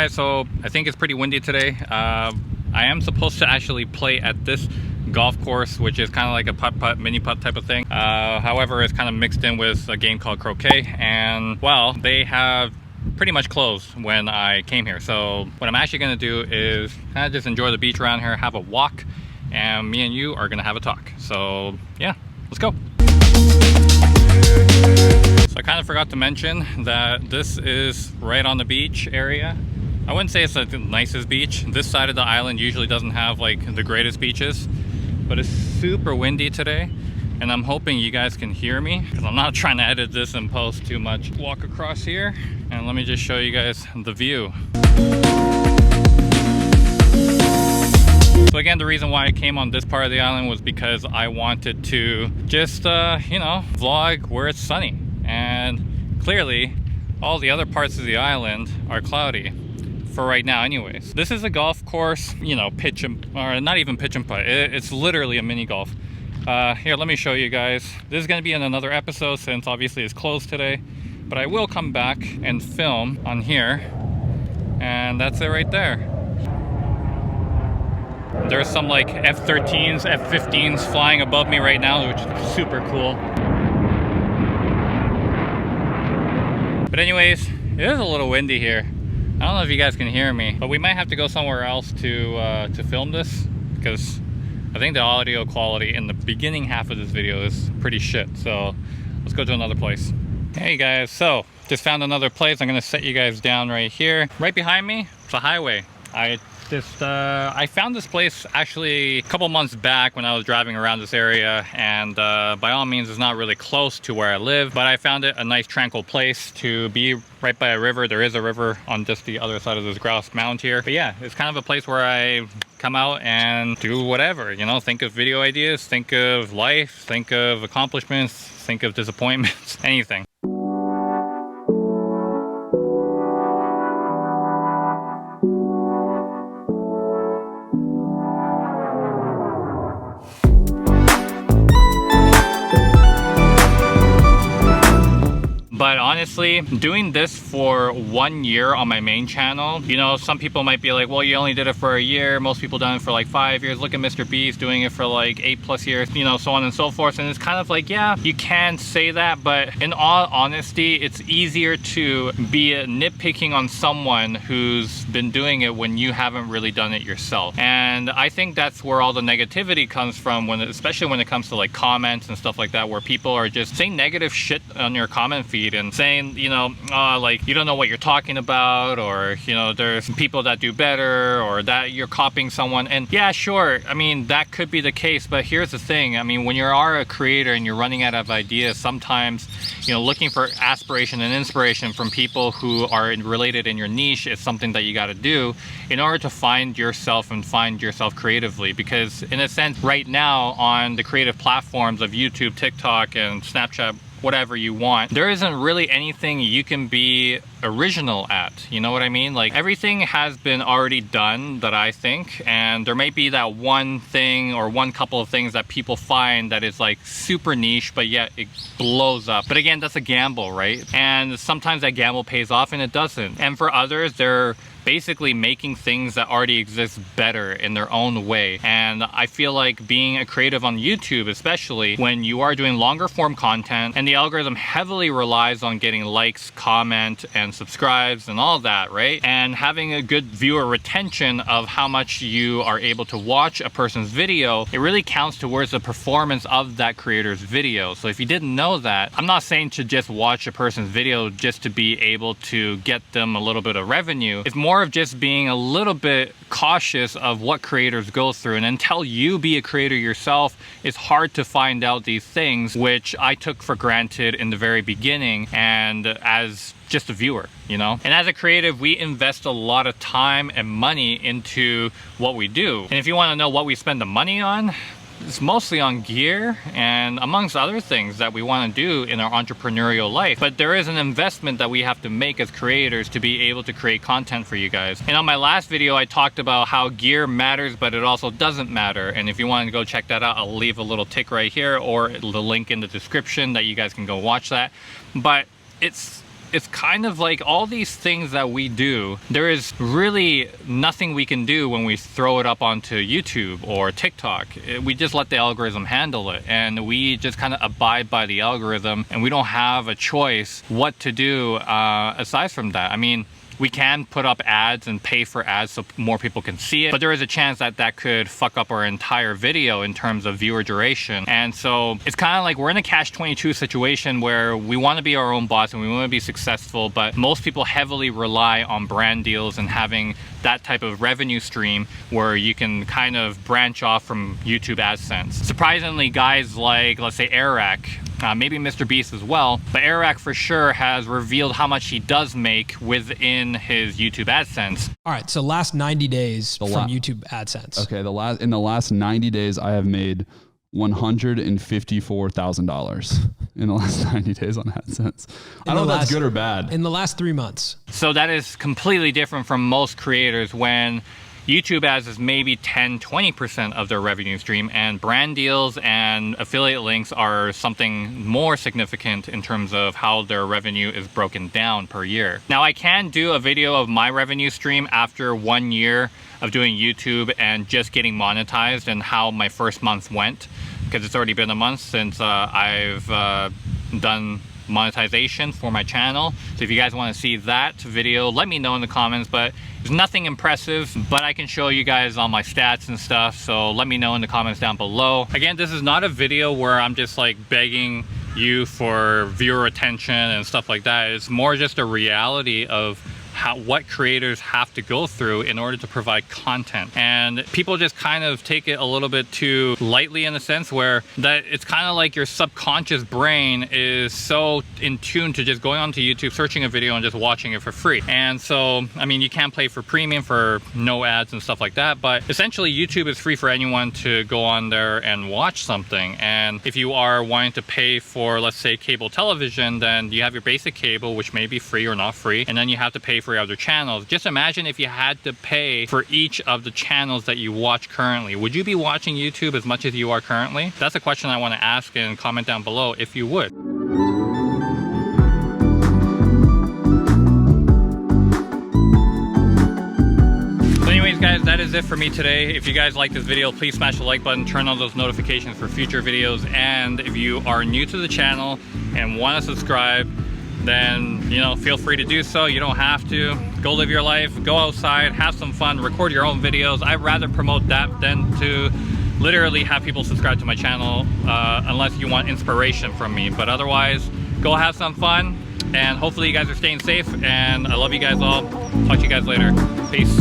guys, so I think it's pretty windy today. I am supposed to actually play at this golf course, which is kind of like a putt-putt, mini-putt type of thing. However, it's kind of mixed in with a game called croquet, and well, they have pretty much closed when I came here. So what I'm actually going to do is kind of just enjoy the beach around here, have a walk, and me and you are going to have a talk. So yeah, let's go. So I kind of forgot to mention that this is right on the beach area. I wouldn't say it's the nicest beach. This side of the island usually doesn't have like the greatest beaches, but it's super windy today, and I'm hoping you guys can hear me because I'm not trying to edit this and post too much. Walk across here and let me just show you guys the view. So again, the reason why I came on this part of the island was because I wanted to just you know, vlog where it's sunny, and clearly all the other parts of the island are cloudy for right now anyways. This is a golf course, you know, pitch and, or not even pitch and putt, it's literally a mini golf. Here, let me show you guys. This is going to be in another episode since obviously it's closed today, but I will come back and film on here, and that's it right there. There's some like F-13s, F-15s flying above me right now, which is super cool. But anyways, it is a little windy here. I don't know if you guys can hear me, but we might have to go somewhere else to film this, because I think the audio quality in the beginning half of this video is pretty shit. So let's go to another place. Hey guys, so just found another place. I'm gonna set you guys down right here. Right behind me, it's a highway. I found this place actually a couple months back when I was driving around this area, and by all means it's not really close to where I live, but I found it a nice tranquil place to be right by a river. There is a river on just the other side of this grouse mound here. But yeah, it's kind of a place where I come out and do whatever, you know, think of video ideas, think of life, think of accomplishments, think of disappointments, anything. But honestly, doing this for 1 year on my main channel, you know, some people might be like, well, you only did it for a year. Most people done it for like 5 years. Look at Mr. Beast doing it for like 8+ years, you know, so on and so forth. And it's kind of like, yeah, you can say that, but in all honesty, it's easier to be nitpicking on someone who's been doing it when you haven't really done it yourself. And I think that's where all the negativity comes from, when, especially when it comes to like comments and stuff like that, where people are just saying negative shit on your comment feed and saying, you know, like you don't know what you're talking about, or you know, there's people that do better, or that you're copying someone. And yeah, sure, I mean, that could be the case, but here's the thing. I mean, when you are a creator and you're running out of ideas, sometimes, you know, looking for aspiration and inspiration from people who are related in your niche is something that you got to do in order to find yourself and find yourself creatively. Because in a sense, right now on the creative platforms of YouTube, TikTok, and Snapchat, whatever you want, there isn't really anything you can be original at, you know what I mean? Like, everything has been already done, that I think, and there may be that one thing or one couple of things that people find that is like super niche, but yet it blows up. But again, that's a gamble, right? And sometimes that gamble pays off and it doesn't. And for others, they're basically making things that already exist better in their own way. And I feel like being a creative on YouTube, especially when you are doing longer form content and the algorithm heavily relies on getting likes, comment, and subscribes and all that, right? And having a good viewer retention of how much you are able to watch a person's video, it really counts towards the performance of that creator's video. So if you didn't know that, I'm not saying to just watch a person's video just to be able to get them a little bit of revenue. It's more of just being a little bit cautious of what creators go through. And until you be a creator yourself, it's hard to find out these things, which I took for granted in the very beginning and as just a viewer, you know? And as a creative, we invest a lot of time and money into what we do. And if you want to know what we spend the money on, it's mostly on gear and amongst other things that we want to do in our entrepreneurial life. But there is an investment that we have to make as creators to be able to create content for you guys. And on my last video, I talked about how gear matters, but it also doesn't matter. And if you want to go check that out, I'll leave a little tick right here or the link in the description that you guys can go watch that. But it's it's kind of like all these things that we do, there is really nothing we can do when we throw it up onto YouTube or TikTok. We just let the algorithm handle it, and we just kind of abide by the algorithm, and we don't have a choice what to do aside from that. I mean, we can put up ads and pay for ads so more people can see it, but there is a chance that that could fuck up our entire video in terms of viewer duration. And so it's kind of like we're in a catch-22 situation where we want to be our own boss and we want to be successful, but most people heavily rely on brand deals and having that type of revenue stream where you can kind of branch off from YouTube AdSense. Surprisingly, guys like, let's say, Eric, maybe Mr. Beast as well, but Eric for sure has revealed how much he does make within his YouTube AdSense. All right, so last 90 days from YouTube AdSense. Okay, in the last 90 days, I have made $154,000 in the last 90 days on AdSense. I don't know if that's good or bad. In the last 3 months. So that is completely different from most creators when YouTube ads is maybe 10-20% of their revenue stream, and brand deals and affiliate links are something more significant in terms of how their revenue is broken down per year. Now, I can do a video of my revenue stream after 1 year of doing YouTube and just getting monetized and how my first month went, because it's already been a month since I've done monetization for my channel. So if you guys want to see that video, let me know in the comments, but there's nothing impressive, but I can show you guys all my stats and stuff, so let me know in the comments down below. Again, this is not a video where I'm just like begging you for viewer attention and stuff like that. It's more just a reality of what creators have to go through in order to provide content, and people just kind of take it a little bit too lightly, in a sense where that it's kind of like your subconscious brain is so in tune to just going onto YouTube, searching a video and just watching it for free. And so, I mean, you can pay for premium for no ads and stuff like that, but essentially YouTube is free for anyone to go on there and watch something. And if you are wanting to pay for, let's say, cable television, then you have your basic cable, which may be free or not free, and then you have to pay for your other channels. Just imagine if you had to pay for each of the channels that you watch currently. Would you be watching YouTube as much as you are currently? That's a question I want to ask, and comment down below if you would. Anyways, guys, that is it for me today. If you guys like this video, please smash the like button, turn on those notifications for future videos, and if you are new to the channel and want to subscribe, then, you know, feel free to do so. You don't have to. Go live your life, go outside, have some fun, record your own videos. I'd rather promote that than to literally have people subscribe to my channel, unless you want inspiration from me. But otherwise, go have some fun, and hopefully you guys are staying safe, and I love you guys all. Talk to you guys later. Peace.